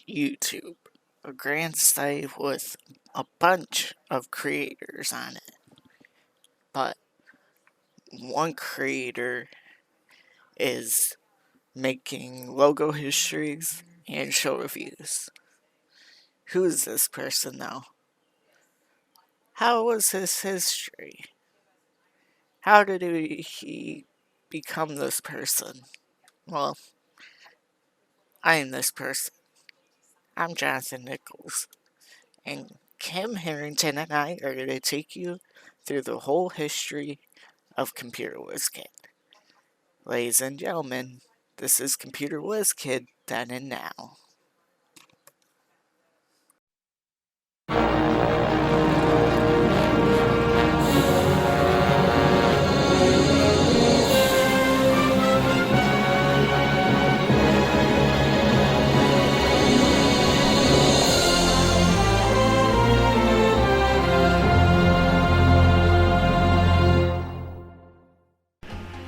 YouTube, a grand site with a bunch of creators on it. But one creator is making logo histories and show reviews. Who is this person, though? How was his history? How did he become this person? Well, I am this person. I'm Jonathan Nichols, and Kim Harrington and I are going to take you through the whole history of ComputerWizKid. Ladies and gentlemen, this is ComputerWizKid Then and Now.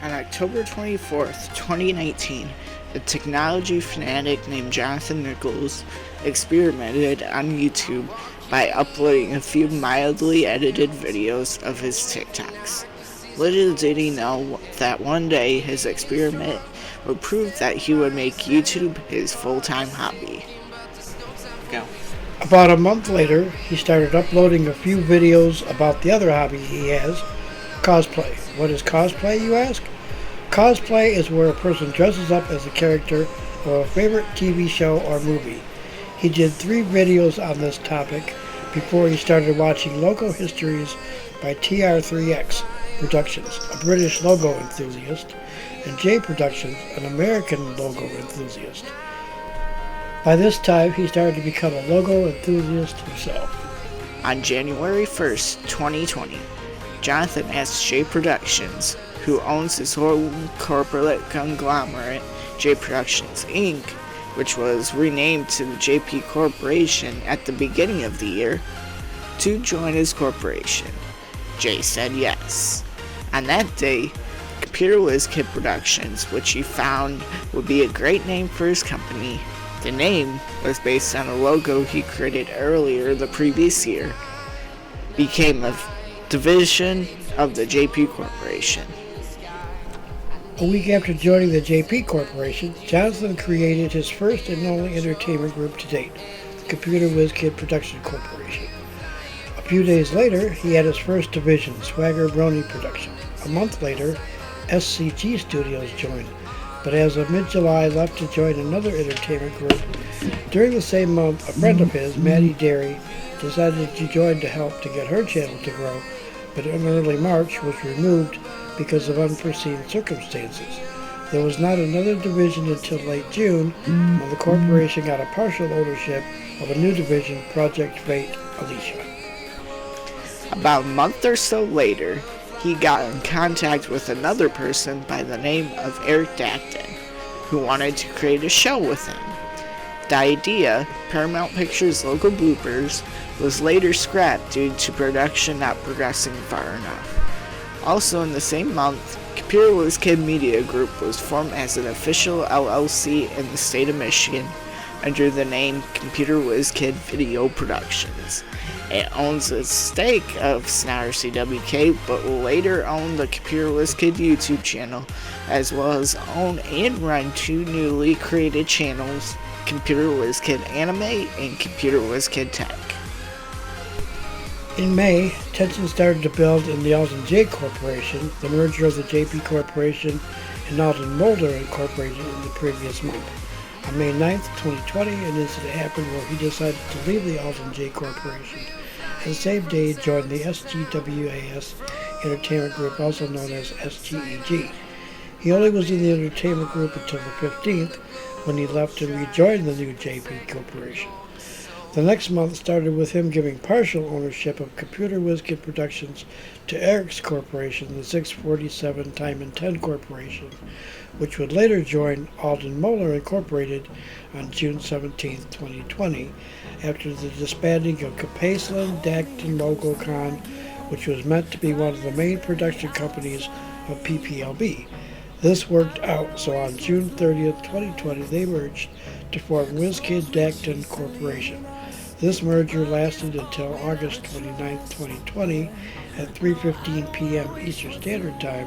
On October 24th, 2019, a technology fanatic named Jonathan Nichols experimented on YouTube by uploading a few mildly edited videos of his TikToks. Little did he know that one day his experiment would prove that he would make YouTube his full-time hobby. Go. About a month later, he started uploading a few videos about the other hobby he has, cosplay. What is cosplay, you ask? Cosplay is where a person dresses up as a character of a favorite TV show or movie. He did 3 videos on this topic before he started watching Logo Histories by TR3X Productions, a British logo enthusiast, and J Productions, an American logo enthusiast. By this time, he started to become a logo enthusiast himself. On January 1st, 2020, Jonathan asked J Productions, who owns his own corporate conglomerate, J Productions Inc., which was renamed to the JP Corporation at the beginning of the year, to join his corporation. Jay said yes. On that day, ComputerWizKid Productions, which he found would be a great name for his company, the name was based on a logo he created earlier the previous year, became a division of the JP Corporation. A week after joining the JP Corporation, Jonathan created his first and only entertainment group to date, the ComputerWizKid Production Corporation. A few days later, he had his first division, Swagger Brony Production. A month later, SCG Studios joined, but as of mid-July left to join another entertainment group. During the same month, a friend of his, Maddie Derry, decided to join to help to get her channel to grow, but in early March was removed because of unforeseen circumstances. There was not another division until late June, when the corporation got a partial ownership of a new division, Project Fate Alicia. About a month or so later, he got in contact with another person by the name of Eric Dacton, who wanted to create a show with him. The idea, Paramount Pictures logo bloopers, was later scrapped due to production not progressing far enough. Also in the same month, ComputerWizKid Media Group was formed as an official LLC in the state of Michigan under the name ComputerWizKid Video Productions. It owns a stake of Snyder CWK, but will later own the ComputerWizKid YouTube channel, as well as own and run 2 newly created channels, ComputerWizKid Anime and ComputerWizKid Tech. In May, tension started to build in the Alton J Corporation, the merger of the JP Corporation and Alton Mulder Incorporated in the previous month. On May 9th, 2020, an incident happened where he decided to leave the Alton J Corporation, and the same day he joined the SGWAS Entertainment Group, also known as SGEG. He only was in the entertainment group until the 15th, when he left and rejoined the new JP Corporation. The next month started with him giving partial ownership of ComputerWizKid Productions to Eric's Corporation, the 647 Time and 10 Corporation, which would later join Alden Moeller Incorporated on June 17, 2020, after the disbanding of Capaceland Dacton LogoCon, which was meant to be one of the main production companies of PPLB. This worked out, so on June 30th, 2020, they merged to form WizKid Dacton Corporation. This merger lasted until August 29, 2020 at 3:15 p.m. Eastern Standard Time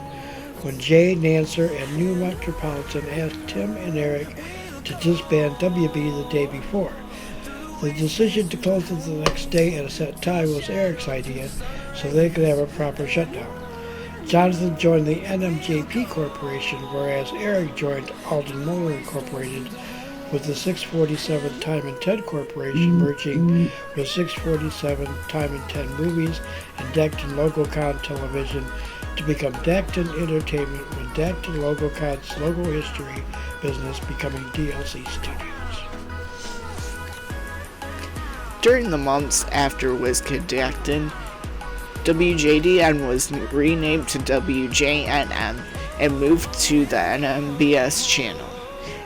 when Jay Nancer and New Metropolitan asked Tim and Eric to disband WB the day before. The decision to close it the next day at a set time was Eric's idea so they could have a proper shutdown. Jonathan joined the NMJP Corporation, whereas Eric joined Alden Motor Incorporated, with the 647 Time and 10 Corporation merging with 647 Time and 10 Movies and Dacton Logocon Television to become Dacton Entertainment, with Dacton Logocon's logo history business becoming DLC Studios. During the months after WizKid Dacton, WJDN was renamed to WJNM and moved to the NMBS channel.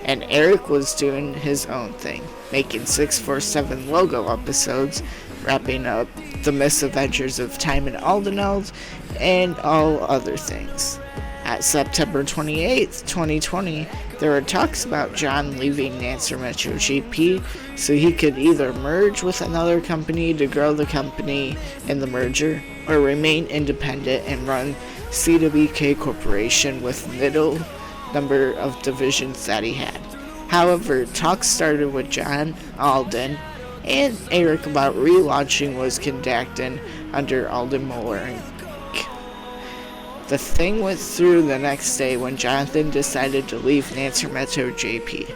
And Eric was doing his own thing, making 647 logo episodes, wrapping up the misadventures of Time and Aldeneld, and all other things. At September 28th, 2020, there were talks about John leaving Nancer Metro GP so he could either merge with another company to grow the company in the merger, or remain independent and run CWK Corporation with little number of divisions that he had. However, talks started with John, Alden, and Eric about relaunching WizKid Dacton under Alden Moeller Inc. The thing went through the next day when Jonathan decided to leave Nancer Metro JP.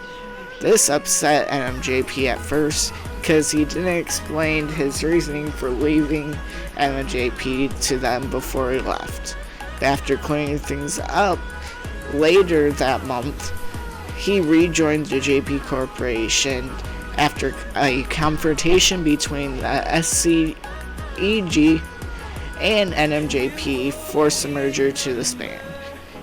This upset NMJP at first because he didn't explain his reasoning for leaving NMJP to them before he left. After clearing things up, later that month, he rejoined the JP Corporation after a confrontation between the SCEG and NMJP forced the merger to the span.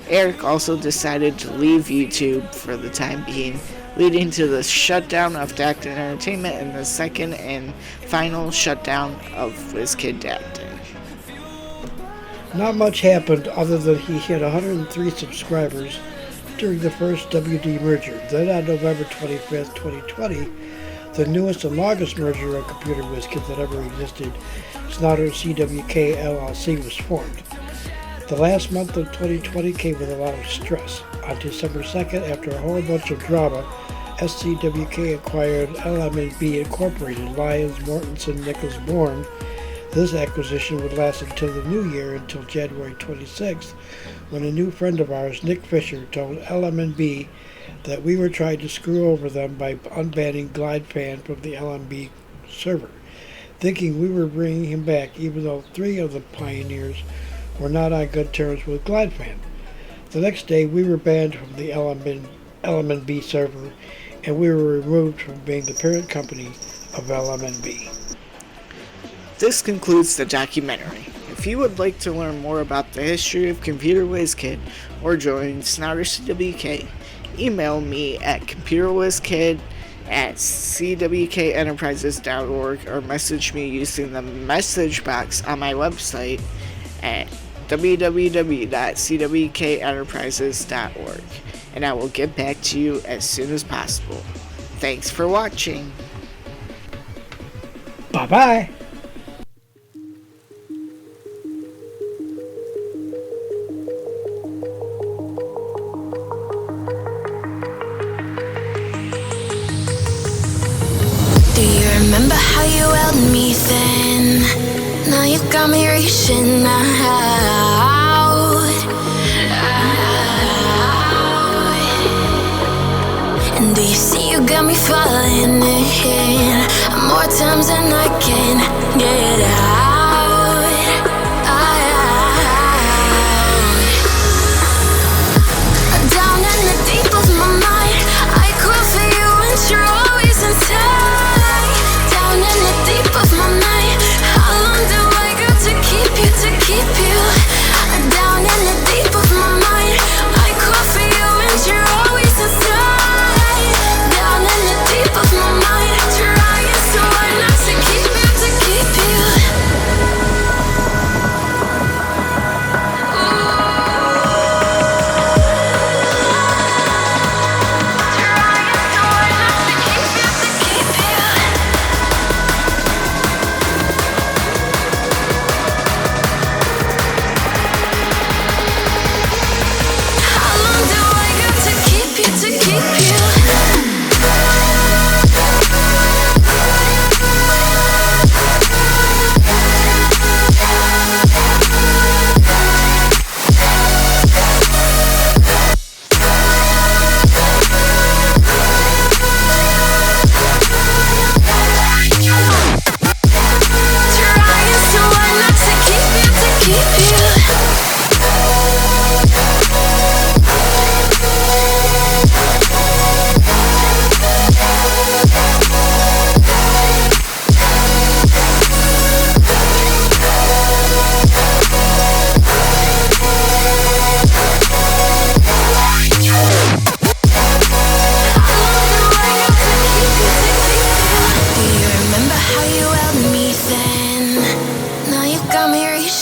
Eric also decided to leave YouTube for the time being, leading to the shutdown of Dacton Entertainment and the second and final shutdown of WizKid Dacton. Not much happened other than he hit 103 subscribers during the first WD merger. Then on November 25th, 2020, the newest and longest merger of ComputerWizKid that ever existed, Snodder CWK LLC, was formed. The last month of 2020 came with a lot of stress. On December 2nd, after a whole bunch of drama, SCWK acquired LMNB Incorporated, Lyons, Mortensen, Nichols Bourne. This acquisition would last until the new year, until January 26th, when a new friend of ours, Nick Fisher, told LMNB that we were trying to screw over them by unbanning GlideFan from the LMB server, thinking we were bringing him back, even though 3 of the pioneers were not on good terms with GlideFan. The next day, we were banned from the LMNB server, and we were removed from being the parent company of LMNB. This concludes the documentary. If you would like to learn more about the history of ComputerWizKid or join Snodder CWK, email me at ComputerWizKid@cwkenterprises.org or message me using the message box on my website at www.cwkenterprises.org, and I will get back to you as soon as possible. Thanks for watching. Bye-bye. Do you remember how you held me then? Now you got me reaching out. And do you see you got me falling in more times than I can get out? Down in the deep of my mind, I crawl for you and you're always inside. Down in the deep of my mind, how long do I got to keep you, to keep you? Down in the deep of my mind, I crawl for you and you're always inside. Down in the deep of my mind, trying so hard not to keep you, to keep you.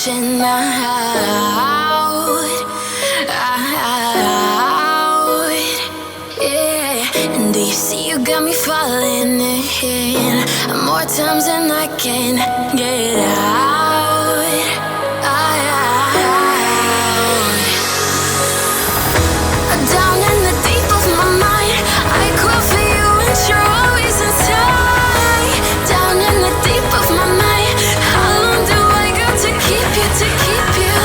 reaching out, yeah. And do you see you got me falling in more times than I can get out, down in the deep of my mind, I crawl for you and you're always inside. Down in the deep of my mind, how long do I got to keep you, to keep you?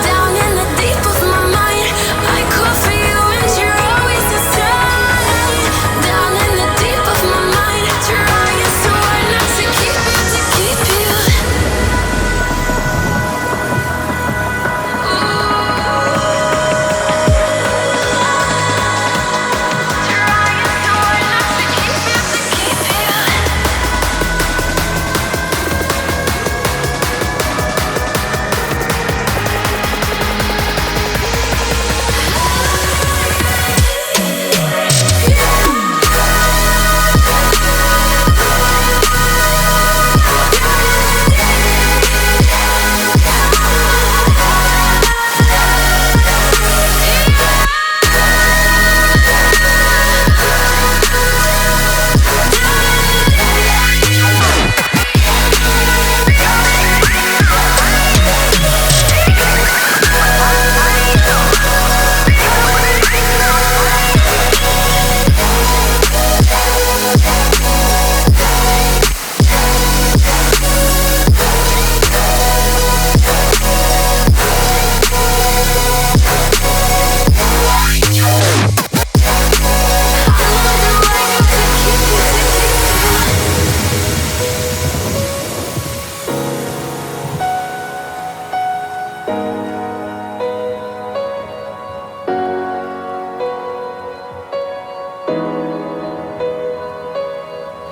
Down in the deep of my mind, I crawl for you and you're always inside. Down in the deep of my mind, trying so hard not to keep you, to keep you.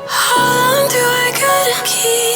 How long do I gotta keep